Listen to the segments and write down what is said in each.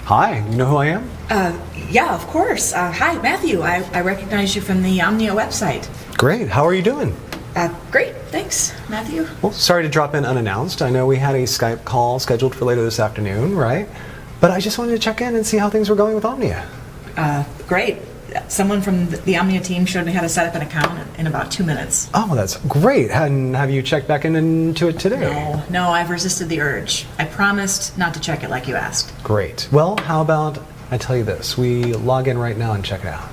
Hi, you know who I am? Yeah, of course. Hi, Matthew. I recognize you from the Omnia website. Great, how are you doing? Great, thanks, Matthew. Well, sorry to drop in unannounced. I know we had a Skype call scheduled for later this afternoon, right? But I just wanted to check in and see how things were going with Omnia. Great. Someone from the Omnia team showed me how to set up an account in about 2 minutes. Oh, that's great. And have you checked back into it today? No, I've resisted the urge. I promised not to check it like you asked. Great. Well, how about I tell you this? We log in right now and check it out.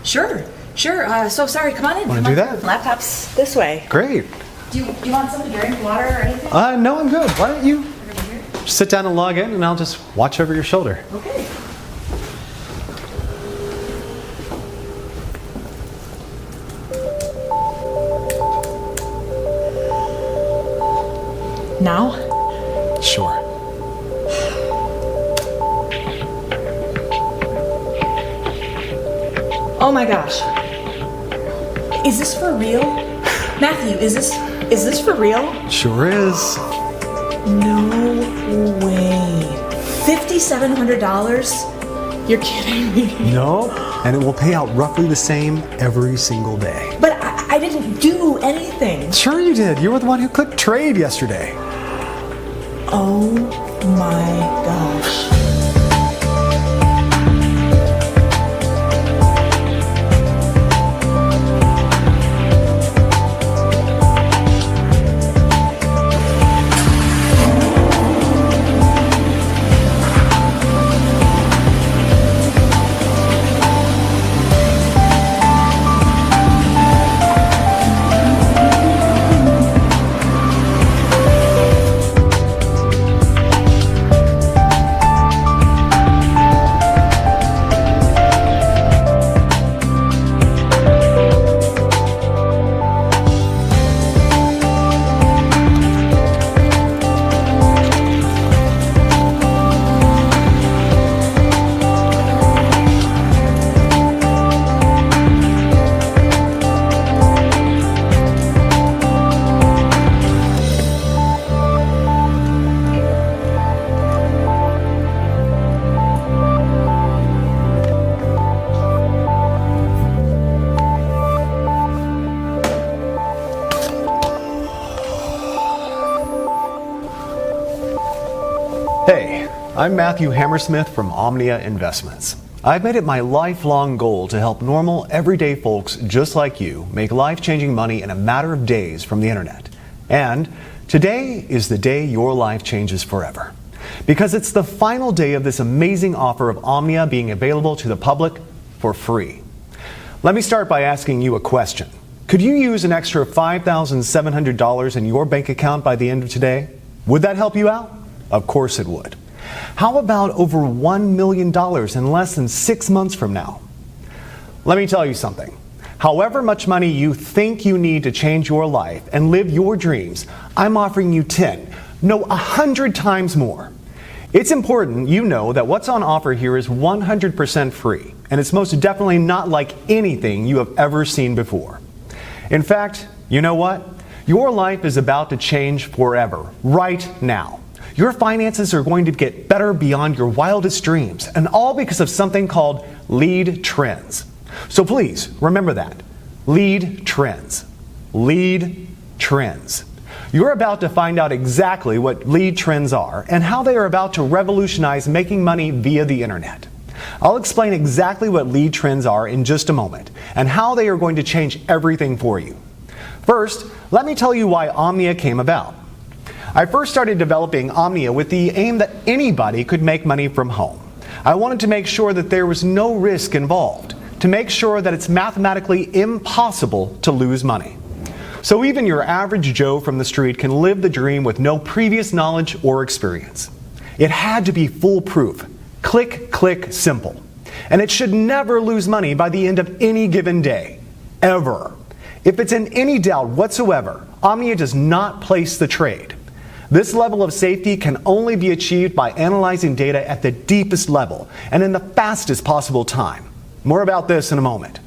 Sure. So sorry, come on in. Want to do that? Laptop's this way. Great. Do you want something to drink, water, or anything? No, I'm good. Why don't you Over here? sit down and log in and I'll just watch over your shoulder. Okay. Now? Sure. Oh my gosh. Is this for real? Matthew, is this for real? Sure is. No way. $5,700? You're kidding me. No, and it will pay out roughly the same every single day. But I didn't do anything. Sure you did. You were the one who clicked trade yesterday. Oh my gosh. Hey, I'm Matthew Hammersmith from Omnia Investments. I've made it my lifelong goal to help normal, everyday folks just like you make life-changing money in a matter of days from the internet. And today is the day your life changes forever. Because it's the final day of this amazing offer of Omnia being available to the public for free. Let me start by asking you a question. Could you use an extra $5,700 in your bank account by the end of today? Would that help you out? Of course it would. How about over $1 million in less than 6 months from now? Let me tell you something. However much money you think you need to change your life and live your dreams, I'm offering you 10, no 100 times more. It's important you know that what's on offer here is 100% free, and it's most definitely not like anything you have ever seen before. In fact, you know what? Your life is about to change forever, right now. Your finances are going to get better beyond your wildest dreams, and all because of something called lead trends. So please, remember that. Lead trends. Lead trends. You're about to find out exactly what lead trends are and how they are about to revolutionize making money via the internet. I'll explain exactly what lead trends are in just a moment and how they are going to change everything for you. First, let me tell you why Omnia came about. I first started developing Omnia with the aim that anybody could make money from home. I wanted to make sure that there was no risk involved, to make sure that it's mathematically impossible to lose money. So even your average Joe from the street can live the dream with no previous knowledge or experience. It had to be foolproof, click, click, simple. And it should never lose money by the end of any given day, ever. If it's in any doubt whatsoever, Omnia does not place the trade. This level of safety can only be achieved by analyzing data at the deepest level and in the fastest possible time. More about this in a moment.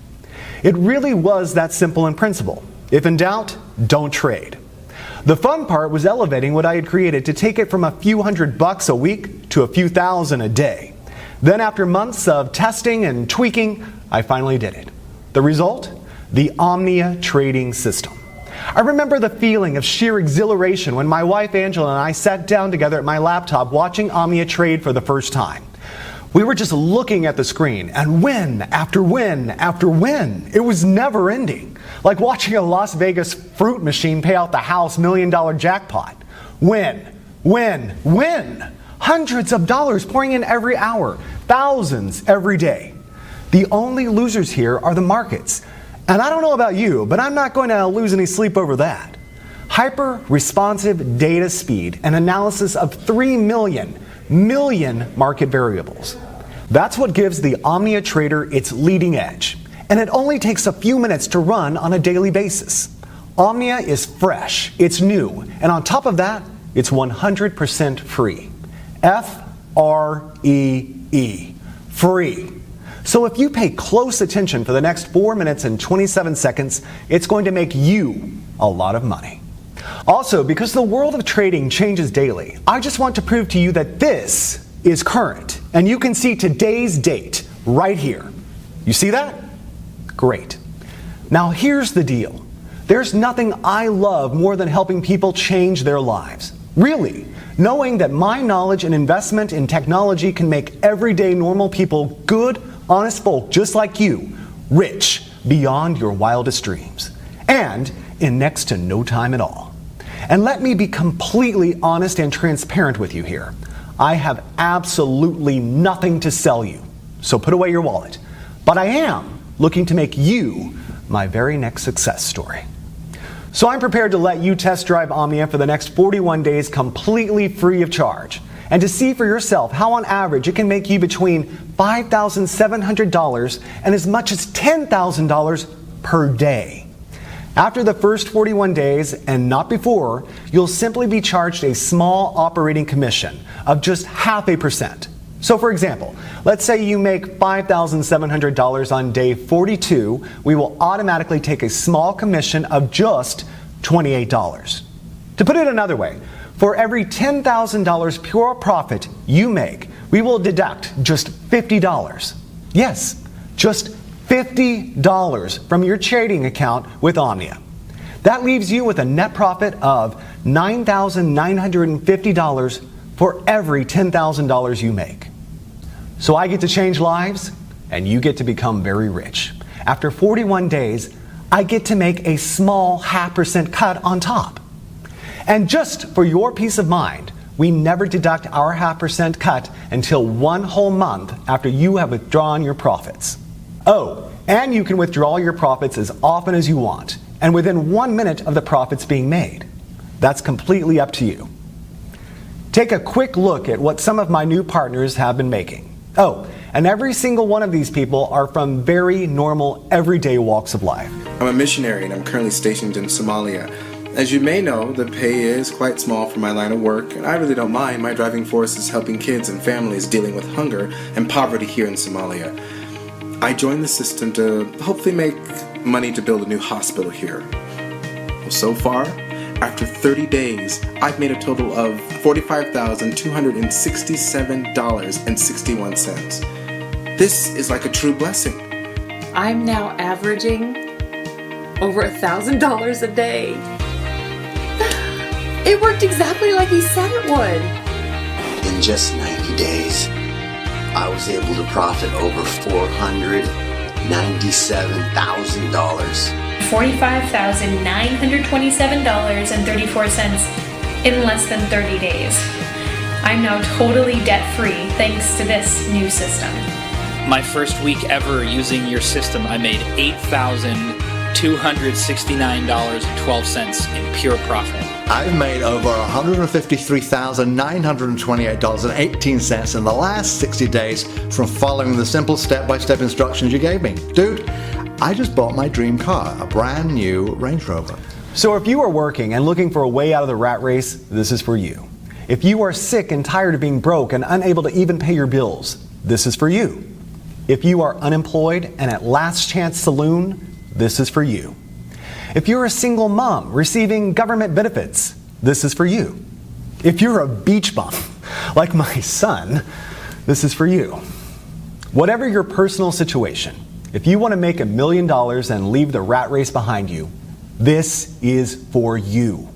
It really was that simple in principle. If in doubt, don't trade. The fun part was elevating what I had created to take it from a few $100 a week to a few thousand a day. Then after months of testing and tweaking, I finally did it. The result? The Omnia trading system. I remember the feeling of sheer exhilaration when my wife Angela and I sat down together at my laptop watching Omnia trade for the first time. We were just looking at the screen, and win after win after win. It was never ending. Like watching a Las Vegas fruit machine pay out the house $1 million jackpot. Win, win, win. Hundreds of dollars pouring in every hour. Thousands every day. The only losers here are the markets. And I don't know about you, but I'm not going to lose any sleep over that. Hyper-responsive data speed and analysis of 3 million market variables. That's what gives the Omnia Trader its leading edge. And it only takes a few minutes to run on a daily basis. Omnia is fresh, it's new, and on top of that, it's 100% free. F-R-E-E. Free. So if you pay close attention for the next 4 minutes and 27 seconds, it's going to make you a lot of money. Also, because the world of trading changes daily, I just want to prove to you that this is current. And you can see today's date right here. You see that? Great. Now here's the deal. There's nothing I love more than helping people change their lives. Really, knowing that my knowledge and investment in technology can make everyday normal people, good, honest folk just like you, rich beyond your wildest dreams. And in next to no time at all. And let me be completely honest and transparent with you here. I have absolutely nothing to sell you, so put away your wallet. But I am looking to make you my very next success story. So I'm prepared to let you test drive Omnia for the next 41 days completely free of charge, and to see for yourself how on average it can make you between $5,700 and as much as $10,000 per day. After the first 41 days, and not before, you'll simply be charged a small operating commission of just 0.5%. So for example, let's say you make $5,700 on day 42, we will automatically take a small commission of just $28. To put it another way, for every $10,000 pure profit you make, we will deduct just $50. Yes, just $50 from your trading account with Omnia. That leaves you with a net profit of $9,950 for every $10,000 you make. So I get to change lives, and you get to become very rich. After 41 days, I get to make a small 0.5% cut on top. And just for your peace of mind, we never deduct our 0.5% cut until 1 whole month after you have withdrawn your profits. Oh, and you can withdraw your profits as often as you want, and within 1 minute of the profits being made. That's completely up to you. Take a quick look at what some of my new partners have been making. Oh, and every single one of these people are from very normal, everyday walks of life. I'm a missionary and I'm currently stationed in Somalia. As you may know, the pay is quite small for my line of work, and I really don't mind. My driving force is helping kids and families dealing with hunger and poverty here in Somalia. I joined the system to hopefully make money to build a new hospital here. Well, so far, after 30 days, I've made a total of $45,267.61. This is like a true blessing. I'm now averaging over $1,000 a day. It worked exactly like he said it would. In just 90 days, I was able to profit over $497,000. $45,927.34 in less than 30 days. I'm now totally debt-free thanks to this new system. My first week ever using your system, I made $8,269.12 in pure profit. I've made over $153,928.18 in the last 60 days from following the simple step-by-step instructions you gave me. Dude, I just bought my dream car, a brand new Range Rover. So if you are working and looking for a way out of the rat race, this is for you. If you are sick and tired of being broke and unable to even pay your bills, this is for you. If you are unemployed and at last chance saloon, this is for you. If you're a single mom receiving government benefits, this is for you. If you're a beach bum, like my son, this is for you. Whatever your personal situation, if you want to make $1 million and leave the rat race behind you, this is for you.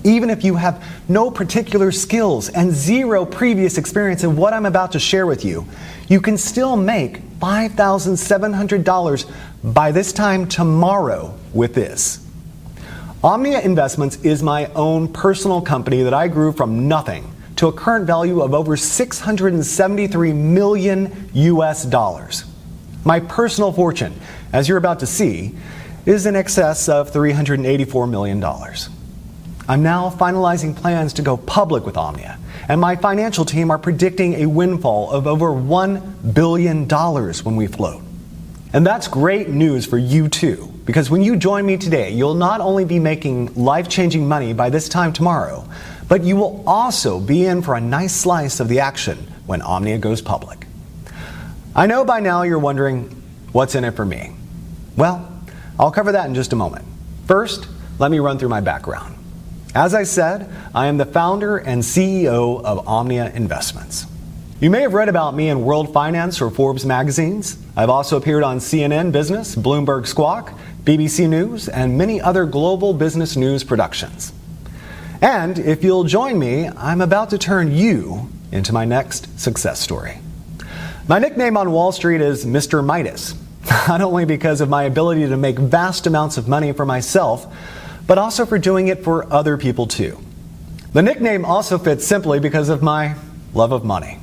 Even if you have no particular skills and zero previous experience in what I'm about to share with you, you can still make $5,700 by this time tomorrow with this. Omnia Investments is my own personal company that I grew from nothing to a current value of over $673 million US. My personal fortune, as you're about to see, is in excess of $384 million. I'm now finalizing plans to go public with Omnia, and my financial team are predicting a windfall of over $1 billion when we float. And that's great news for you too, because when you join me today, you'll not only be making life-changing money by this time tomorrow, but you will also be in for a nice slice of the action when Omnia goes public. I know by now you're wondering, what's in it for me? Well, I'll cover that in just a moment. First, let me run through my background. As I said, I am the founder and CEO of Omnia Investments. You may have read about me in World Finance or Forbes magazines. I've also appeared on CNN Business, Bloomberg Squawk, BBC News, and many other global business news productions. And if you'll join me, I'm about to turn you into my next success story. My nickname on Wall Street is Mr. Midas, not only because of my ability to make vast amounts of money for myself, but also for doing it for other people too. The nickname also fits simply because of my love of money.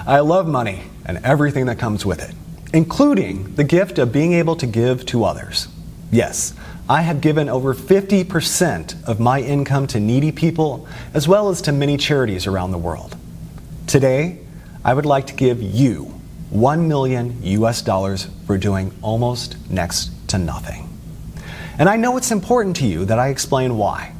I love money and everything that comes with it, including the gift of being able to give to others. Yes, I have given over 50% of my income to needy people, as well as to many charities around the world. Today, I would like to give you $1 million US for doing almost next to nothing. And I know it's important to you that I explain why.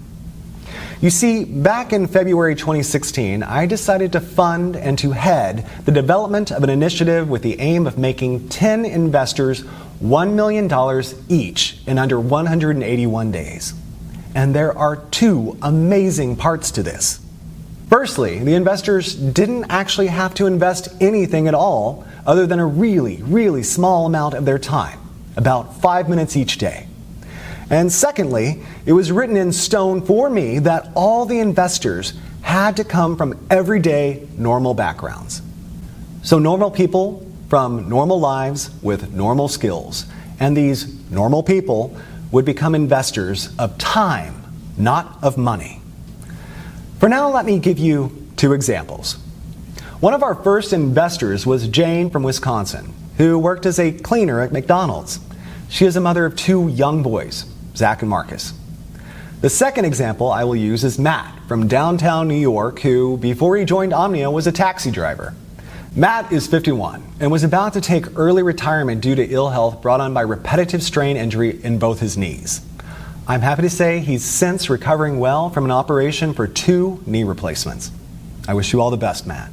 You see, back in February 2016, I decided to fund and to head the development of an initiative with the aim of making 10 investors $1 million each in under 181 days. And there are two amazing parts to this. Firstly, the investors didn't actually have to invest anything at all other than a really, really small amount of their time, about 5 minutes each day. And secondly, it was written in stone for me that all the investors had to come from everyday normal backgrounds. So normal people from normal lives with normal skills. And these normal people would become investors of time, not of money. For now, let me give you two examples. One of our first investors was Jane from Wisconsin, who worked as a cleaner at McDonald's. She is a mother of two young boys, Zach and Marcus. The second example I will use is Matt from downtown New York, who, before he joined Omnia, was a taxi driver. Matt is 51 and was about to take early retirement due to ill health brought on by repetitive strain injury in both his knees. I'm happy to say he's since recovering well from an operation for 2 knee replacements. I wish you all the best, Matt.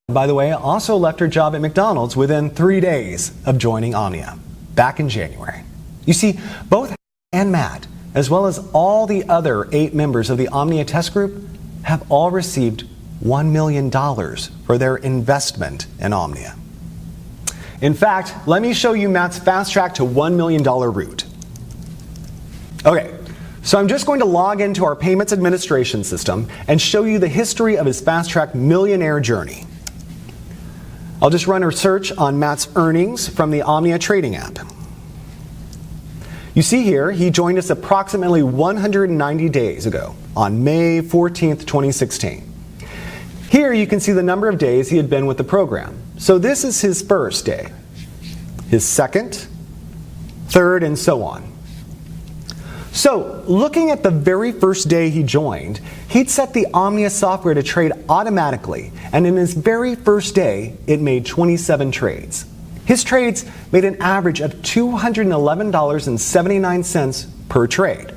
By the way, also left her job at McDonald's within 3 days of joining Omnia, back in January. You see, both and Matt, as well as all the other 8 members of the Omnia test group, have all received $1 million for their investment in Omnia. In fact, let me show you Matt's fast track to $1 million route. Okay, so I'm just going to log into our payments administration system and show you the history of his fast track millionaire journey. I'll just run a search on Matt's earnings from the Omnia trading app. You see here, he joined us approximately 190 days ago on May 14th, 2016. Here you can see the number of days he had been with the program. So this is his first day, his second, third, and so on. So looking at the very first day he joined, he'd set the Omnia software to trade automatically, and in his very first day, it made 27 trades. His trades made an average of $211.79 per trade.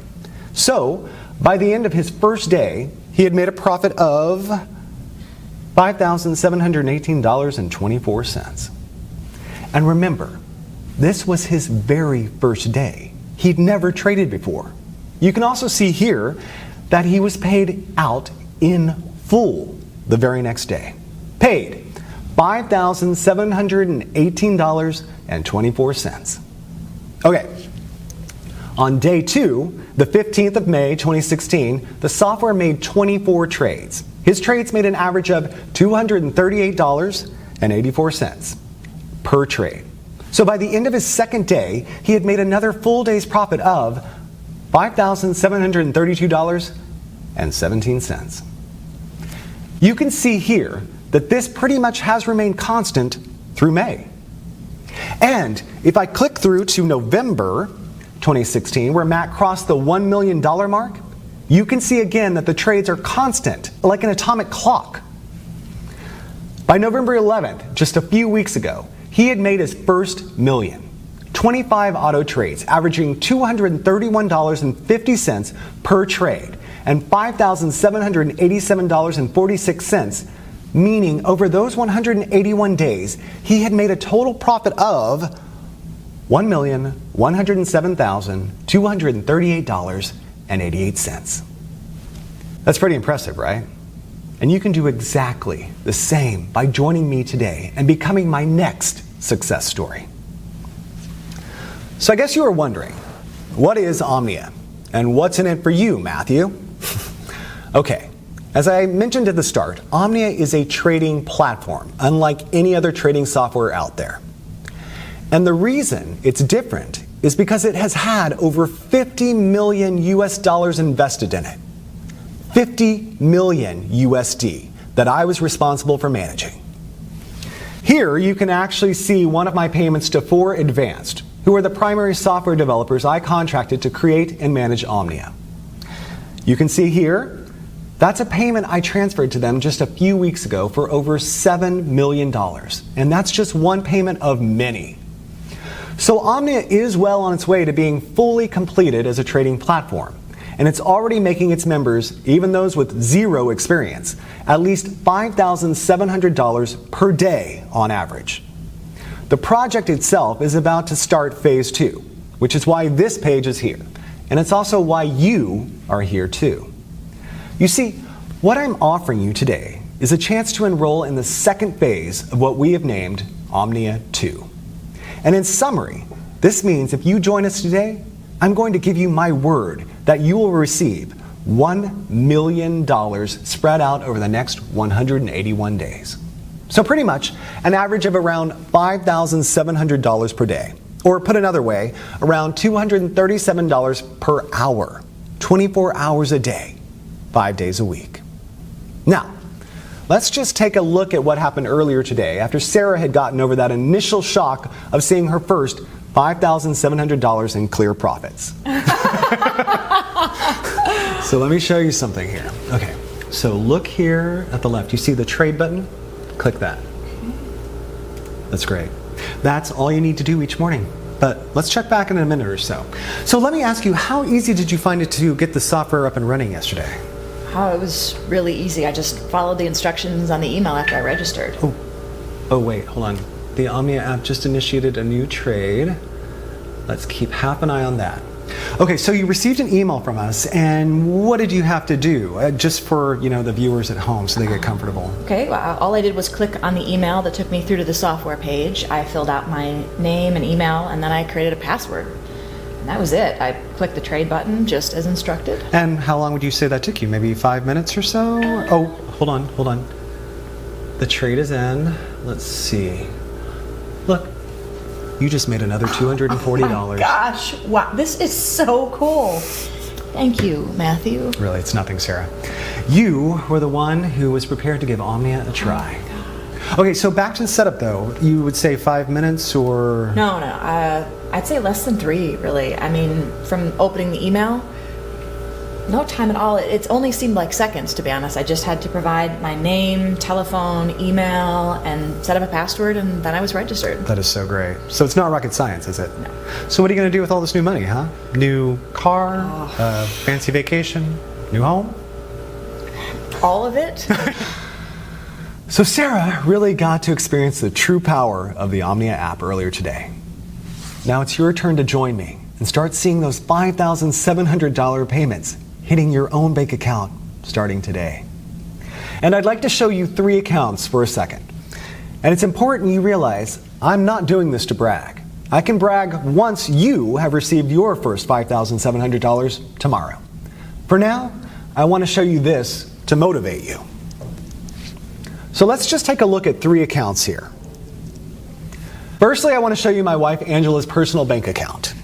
So, by the end of his first day, he had made a profit of $5,718.24. And remember, this was his very first day. He'd never traded before. You can also see here that he was paid out in full the very next day. Paid $5,718.24. Okay. On day 2, the 15th of May 2016, the software made 24 trades. His trades made an average of $238.84 per trade. So by the end of his second day, he had made another full day's profit of $5,732.17. You can see here that this pretty much has remained constant through May. And if I click through to November 2016, where Matt crossed the $1 million mark, you can see again that the trades are constant, like an atomic clock. By November 11th, just a few weeks ago, he had made his first million. 25 auto trades, averaging $231.50 per trade, and $5,787.46, meaning over those 181 days, he had made a total profit of $1,107,238.88. That's pretty impressive, right? And you can do exactly the same by joining me today and becoming my next success story. So I guess you are wondering, what is Omnia? And what's in it for you, Matthew? Okay, as I mentioned at the start, Omnia is a trading platform, unlike any other trading software out there. And the reason it's different is because it has had over 50 million US dollars invested in it. 50 million USD that I was responsible for managing. Here you can actually see one of my payments to 4 Advanced, who are the primary software developers I contracted to create and manage Omnia. You can see here, that's a payment I transferred to them just a few weeks ago for over $7 million. And that's just one payment of many. So Omnia is well on its way to being fully completed as a trading platform. And it's already making its members, even those with zero experience, at least $5,700 per day on average. The project itself is about to start phase 2, which is why this page is here. And it's also why you are here too. You see, what I'm offering you today is a chance to enroll in the second phase of what we have named Omnia 2. And in summary, this means if you join us today, I'm going to give you my word that you will receive $1 million spread out over the next 181 days. So pretty much an average of around $5,700 per day. Or put another way, around $237 per hour, 24 hours a day, 5 days a week. Now, let's just take a look at what happened earlier today after Sarah had gotten over that initial shock of seeing her first $5,700 in clear profits. So let me show you something here. Okay, so look here at the left. You see the trade button? Click that. That's great. That's all you need to do each morning. But let's check back in a minute or so. So let me ask you, how easy did you find it to get the software up and running yesterday? Oh, it was really easy. I just followed the instructions on the email after I registered. Oh wait, hold on. The Omnia app just initiated a new trade. Let's keep half an eye on that. Okay, so you received an email from us, and what did you have to do? Just for, the viewers at home so they get comfortable. Okay, well, all I did was click on the email that took me through to the software page. I filled out my name and email, and then I created a password. And that was it. I clicked the trade button just as instructed. And how long would you say that took you? Maybe 5 minutes or so? Oh, hold on. The trade is in. Let's see. Look, you just made another $240. Oh my gosh, wow, this is so cool. Thank you, Matthew. Really, it's nothing, Sarah. You were the one who was prepared to give Omnia a try. Okay, so back to the setup though. You would say 5 minutes or? No, I'd say less than 3, really. I mean, from opening the email, no time at all. It only seemed like seconds, to be honest. I just had to provide my name, telephone, email, and set up a password, and then I was registered. That is so great. So it's not rocket science, is it? No. So what are you going to do with all this new money, huh? New car, fancy vacation, new home? All of it? So Sarah really got to experience the true power of the Omnia app earlier today. Now it's your turn to join me and start seeing those $5,700 payments hitting your own bank account starting today. And I'd like to show you 3 accounts for a second. And it's important you realize I'm not doing this to brag. I can brag once you have received your first $5,700 tomorrow. For now, I want to show you this to motivate you. So let's just take a look at 3 accounts here. Firstly, I want to show you my wife Angela's personal bank account.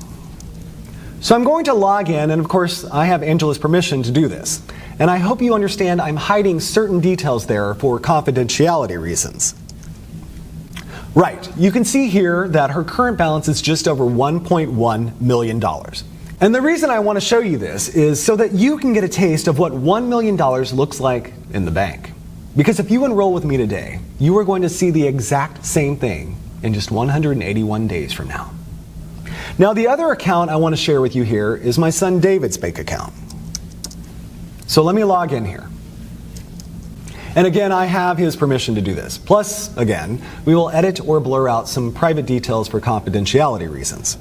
So I'm going to log in, and of course I have Angela's permission to do this. And I hope you understand I'm hiding certain details there for confidentiality reasons. Right, you can see here that her current balance is just over $1.1 million. And the reason I want to show you this is so that you can get a taste of what $1 million looks like in the bank. Because if you enroll with me today, you are going to see the exact same thing in just 181 days from now. Now, the other account I want to share with you here is my son David's bank account. So let me log in here. And again, I have his permission to do this. Plus, again, we will edit or blur out some private details for confidentiality reasons.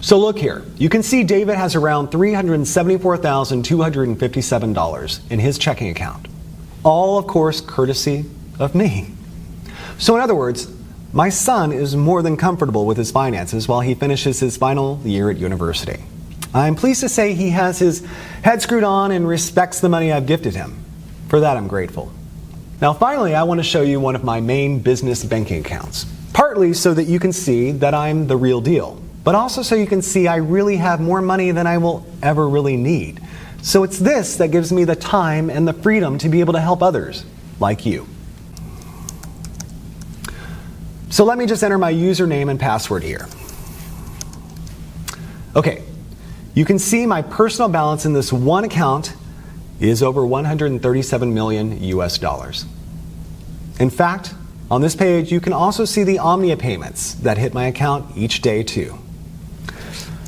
So look here. You can see David has around $374,257 in his checking account. All, of course, courtesy of me. So in other words, my son is more than comfortable with his finances while he finishes his final year at university. I'm pleased to say he has his head screwed on and respects the money I've gifted him. For that, I'm grateful. Now, finally, I want to show you one of my main business banking accounts. Partly so that you can see that I'm the real deal, but also so you can see I really have more money than I will ever really need. So it's this that gives me the time and the freedom to be able to help others, like you. So let me just enter my username and password here. Okay, you can see my personal balance in this one account is over 137 million US dollars. In fact, on this page, you can also see the Omnia payments that hit my account each day too.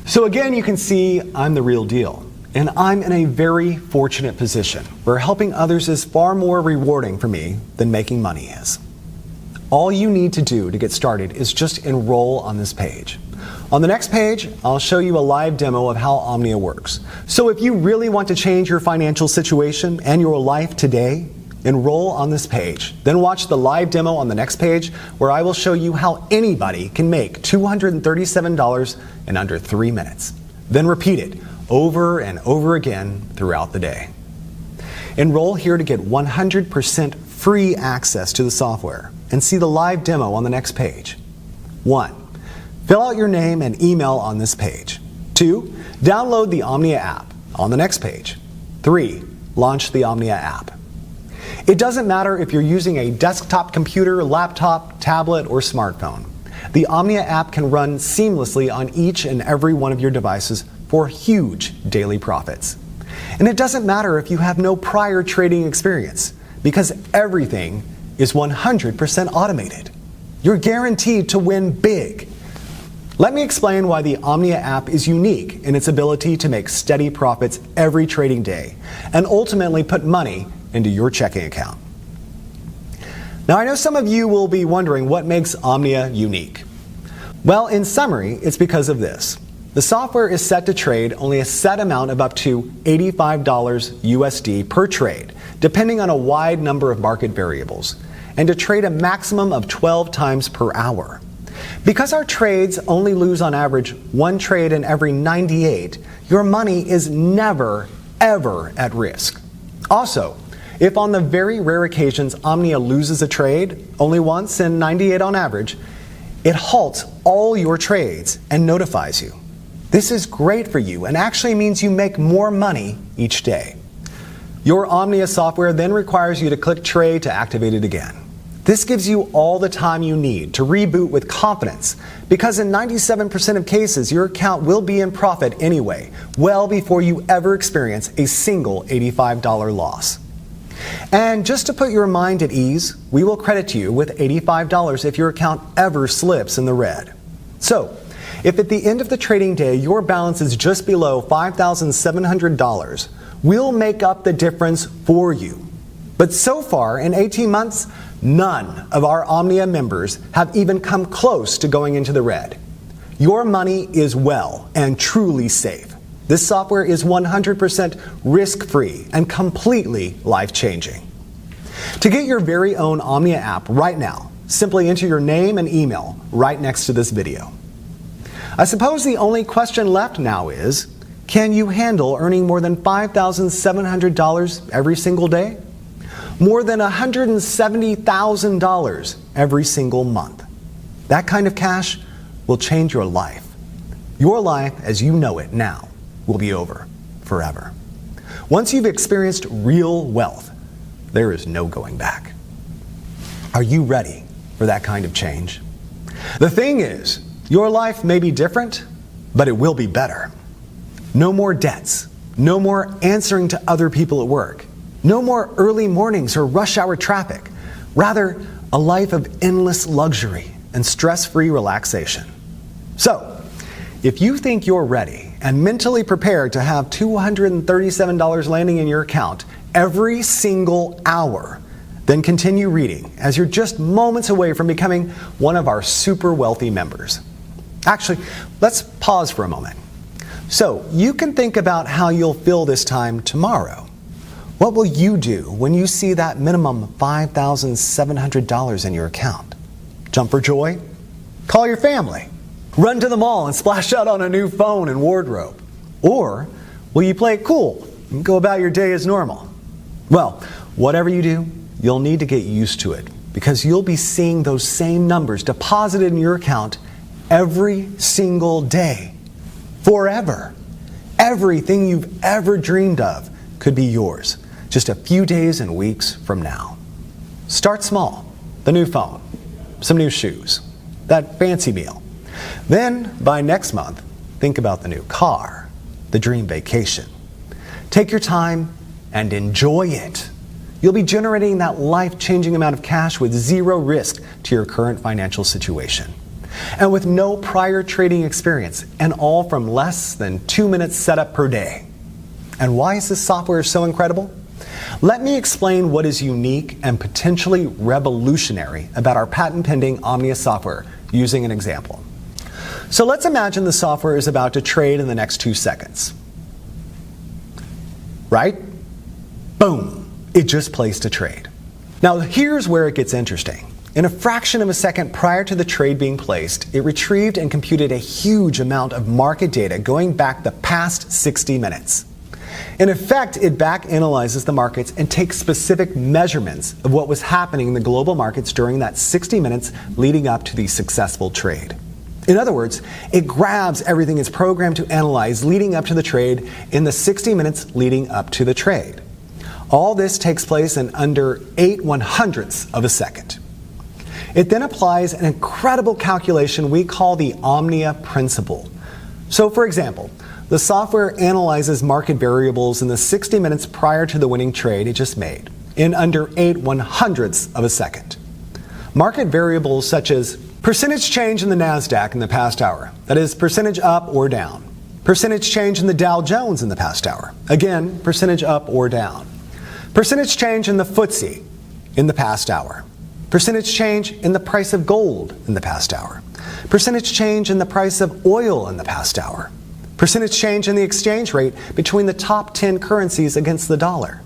So again, you can see I'm the real deal. And I'm in a very fortunate position where helping others is far more rewarding for me than making money is. All you need to do to get started is just enroll on this page. On the next page, I'll show you a live demo of how Omnia works. So if you really want to change your financial situation and your life today, enroll on this page. Then watch the live demo on the next page where I will show you how anybody can make $237 in under 3 minutes. Then repeat it over and over again throughout the day. Enroll here to get 100% free access to the software and see the live demo on the next page. 1. Fill out your name and email on this page. 2. Download the Omnia app on the next page. 3. Launch the Omnia app. It doesn't matter if you're using a desktop computer, laptop, tablet, or smartphone. The Omnia app can run seamlessly on each and every one of your devices for huge daily profits. And it doesn't matter if you have no prior trading experience, because everything is 100% automated. You're guaranteed to win big. Let me explain why the Omnia app is unique in its ability to make steady profits every trading day and ultimately put money into your checking account. Now, I know some of you will be wondering what makes Omnia unique. Well, in summary, it's because of this. The software is set to trade only a set amount of up to $85 USD per trade, depending on a wide number of market variables, and to trade a maximum of 12 times per hour. Because our trades only lose on average 1 trade in every 98, your money is never, ever at risk. Also, if on the very rare occasions Omnia loses a trade, only once in 98 on average, it halts all your trades and notifies you. This is great for you and actually means you make more money each day. Your Omnia software then requires you to click trade to activate it again. This gives you all the time you need to reboot with confidence, because in 97% of cases, your account will be in profit anyway, well before you ever experience a single $85 loss. And just to put your mind at ease, we will credit you with $85 if your account ever slips in the red. So, if at the end of the trading day your balance is just below $5,700, we'll make up the difference for you. But so far, in 18 months, none of our Omnia members have even come close to going into the red. Your money is well and truly safe. This software is 100% risk-free and completely life-changing. To get your very own Omnia app right now, simply enter your name and email right next to this video. I suppose the only question left now is, can you handle earning more than $5,700 every single day? More than $170,000 every single month. That kind of cash will change your life. Your life as you know it now will be over forever. Once you've experienced real wealth, there is no going back. Are you ready for that kind of change? The thing is, your life may be different, but it will be better. No more debts. No more answering to other people at work. No more early mornings or rush hour traffic. Rather, a life of endless luxury and stress-free relaxation. So, if you think you're ready and mentally prepared to have $237 landing in your account every single hour, then continue reading as you're just moments away from becoming one of our super wealthy members. Actually, let's pause for a moment. So you can think about how you'll feel this time tomorrow. What will you do when you see that minimum $5,700 in your account? Jump for joy? Call your family? Run to the mall and splash out on a new phone and wardrobe? Or will you play it cool and go about your day as normal? Well, whatever you do, you'll need to get used to it because you'll be seeing those same numbers deposited in your account every single day, forever. Everything you've ever dreamed of could be yours just a few days and weeks from now. Start small. The new phone, some new shoes, that fancy meal. Then, by next month, think about the new car, the dream vacation. Take your time and enjoy it. You'll be generating that life-changing amount of cash with zero risk to your current financial situation. And with no prior trading experience, and all from less than 2 minutes setup per day. And why is this software so incredible? Let me explain what is unique and potentially revolutionary about our patent-pending Omnia software using an example. So let's imagine the software is about to trade in the next 2 seconds. Right? Boom! It just placed a trade. Now here's where it gets interesting. In a fraction of a second prior to the trade being placed, it retrieved and computed a huge amount of market data going back the past 60 minutes. In effect, it back analyzes the markets and takes specific measurements of what was happening in the global markets during that 60 minutes leading up to the successful trade. In other words, it grabs everything it's programmed to analyze leading up to the trade in the 60 minutes leading up to the trade. All this takes place in under 8/100ths of a second. It then applies an incredible calculation we call the Omnia principle. So for example, the software analyzes market variables in the 60 minutes prior to the winning trade it just made, in under 8/100ths of a second. Market variables such as percentage change in the NASDAQ in the past hour, that is, percentage up or down. Percentage change in the Dow Jones in the past hour, again, percentage up or down. Percentage change in the FTSE in the past hour. Percentage change in the price of gold in the past hour. Percentage change in the price of oil in the past hour. Percentage change in the exchange rate between the top 10 currencies against the dollar.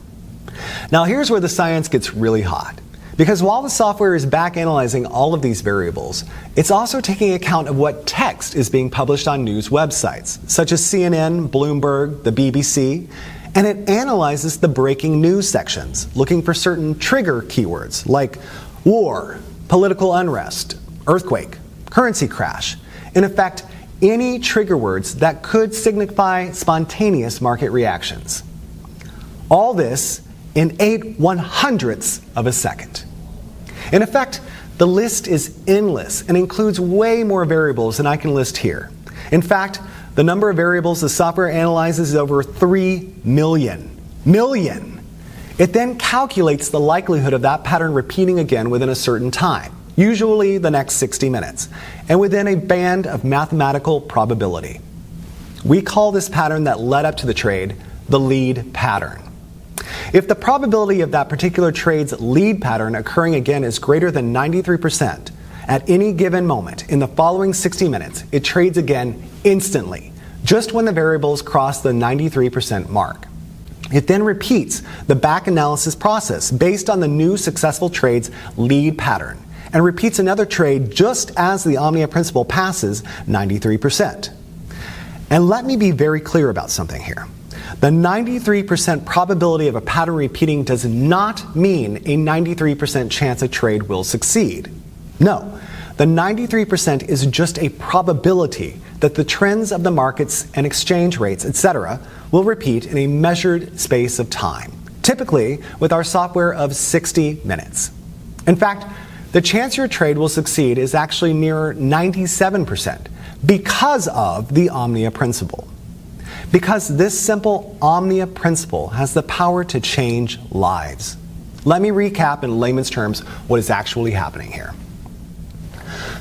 Now here's where the science gets really hot. Because while the software is back analyzing all of these variables, it's also taking account of what text is being published on news websites, such as CNN, Bloomberg, the BBC, and it analyzes the breaking news sections, looking for certain trigger keywords like war, political unrest, earthquake, currency crash. In effect, any trigger words that could signify spontaneous market reactions. All this in 8/100ths of a second. In effect, the list is endless and includes way more variables than I can list here. In fact, the number of variables the software analyzes is over 3 million. It then calculates the likelihood of that pattern repeating again within a certain time, usually the next 60 minutes, and within a band of mathematical probability. We call this pattern that led up to the trade the lead pattern. If the probability of that particular trade's lead pattern occurring again is greater than 93%, at any given moment in the following 60 minutes, it trades again instantly, just when the variables cross the 93% mark. It then repeats the back analysis process based on the new successful trade's lead pattern and repeats another trade just as the Omnia principle passes 93%. And let me be very clear about something here. The 93% probability of a pattern repeating does not mean a 93% chance a trade will succeed. No, the 93% is just a probability that the trends of the markets and exchange rates, etc., will repeat in a measured space of time, typically with our software of 60 minutes. In fact, the chance your trade will succeed is actually near 97% because of the Omnia principle. Because this simple Omnia principle has the power to change lives. Let me recap in layman's terms what is actually happening here.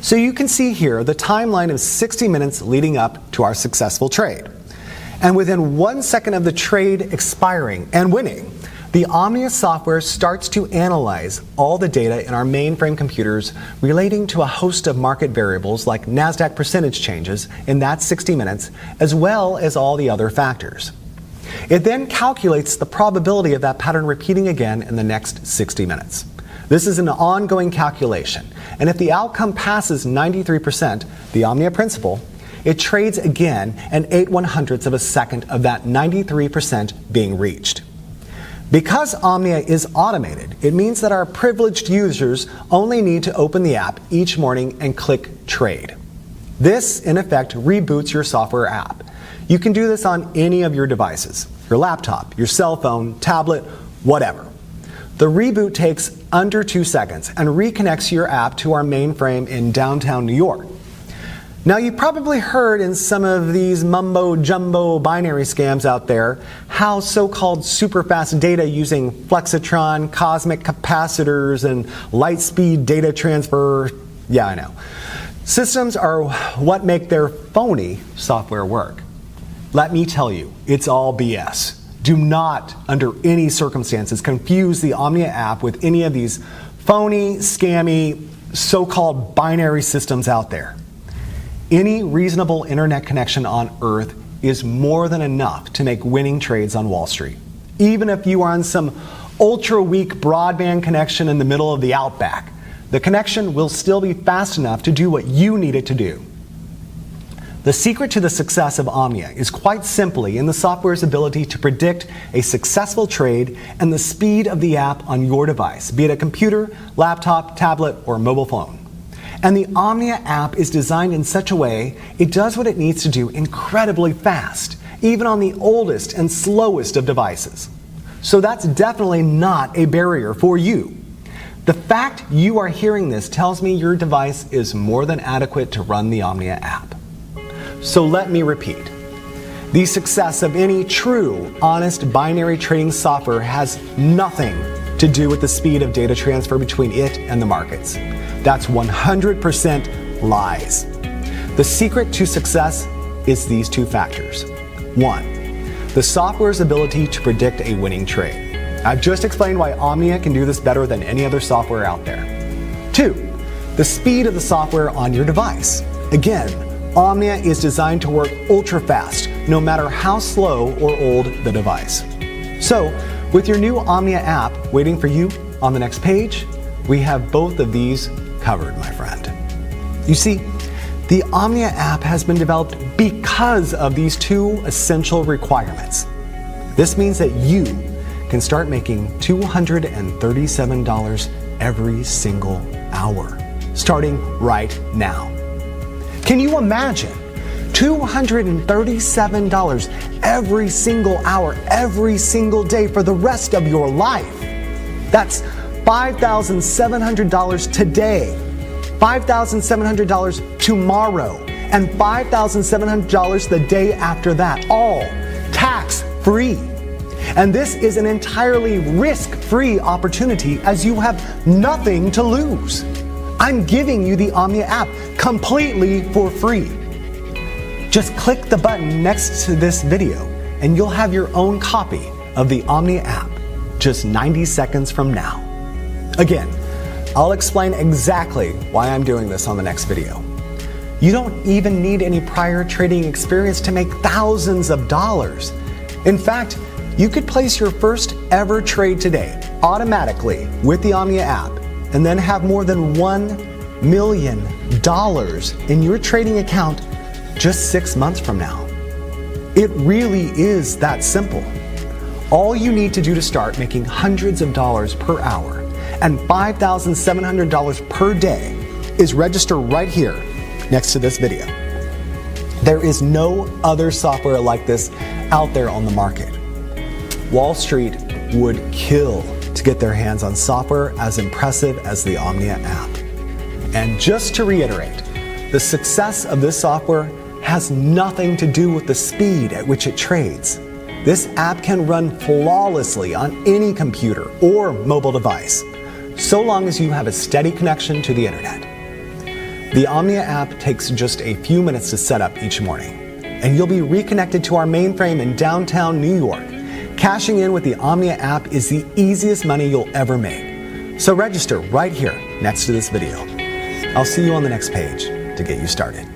So you can see here the timeline of 60 minutes leading up to our successful trade. And within 1 second of the trade expiring and winning, the Omnia software starts to analyze all the data in our mainframe computers relating to a host of market variables like NASDAQ percentage changes in that 60 minutes, as well as all the other factors. It then calculates the probability of that pattern repeating again in the next 60 minutes. This is an ongoing calculation, and if the outcome passes 93%, the Omnia principle, it trades again and 8/100ths of a second of that 93% being reached. Because Omnia is automated, it means that our privileged users only need to open the app each morning and click Trade. This, in effect, reboots your software app. You can do this on any of your devices, your laptop, your cell phone, tablet, whatever. The reboot takes under 2 seconds and reconnects your app to our mainframe in downtown New York. Now, you probably heard in some of these mumbo-jumbo binary scams out there how so-called super-fast data using flexitron, cosmic capacitors, and light-speed data transfer, yeah, I know. Systems are what make their phony software work. Let me tell you, it's all BS. Do not, under any circumstances, confuse the Omnia app with any of these phony, scammy, so-called binary systems out there. Any reasonable internet connection on Earth is more than enough to make winning trades on Wall Street. Even if you are on some ultra-weak broadband connection in the middle of the outback, the connection will still be fast enough to do what you need it to do. The secret to the success of Omnia is quite simply in the software's ability to predict a successful trade and the speed of the app on your device, be it a computer, laptop, tablet, or mobile phone. And the Omnia app is designed in such a way it does what it needs to do incredibly fast, even on the oldest and slowest of devices. So that's definitely not a barrier for you. The fact you are hearing this tells me your device is more than adequate to run the Omnia app. So let me repeat. The success of any true, honest binary trading software has nothing to do with the speed of data transfer between it and the markets. That's 100% lies. The secret to success is these two factors. 1, the software's ability to predict a winning trade. I've just explained why Omnia can do this better than any other software out there. 2, the speed of the software on your device. Again, Omnia is designed to work ultra fast, no matter how slow or old the device. So, with your new Omnia app waiting for you on the next page, we have both of these covered, my friend. You see, the Omnia app has been developed because of these two essential requirements. This means that you can start making $237 every single hour, starting right now. Can you imagine $237 every single hour, every single day for the rest of your life? That's $5,700 today, $5,700 tomorrow, and $5,700 the day after that, all tax-free. And this is an entirely risk-free opportunity as you have nothing to lose. I'm giving you the Omnia app completely for free. Just click the button next to this video and you'll have your own copy of the Omnia app just 90 seconds from now. Again, I'll explain exactly why I'm doing this on the next video. You don't even need any prior trading experience to make thousands of dollars. In fact, You could place your first ever trade today automatically with the Omnia app and then have more than $1 million in your trading account just 6 months from now. It really is that simple. All you need to do to start making hundreds of dollars per hour and $5,700 per day is register right here next to this video. There is no other software like this out there on the market. Wall Street would kill to get their hands on software as impressive as the Omnia app. And just to reiterate, the success of this software has nothing to do with the speed at which it trades. This app can run flawlessly on any computer or mobile device, so long as you have a steady connection to the internet. The Omnia app takes just a few minutes to set up each morning, and you'll be reconnected to our mainframe in downtown New York. Cashing in with the Omnia app is the easiest money you'll ever make. So register right here next to this video. I'll see you on the next page to get you started.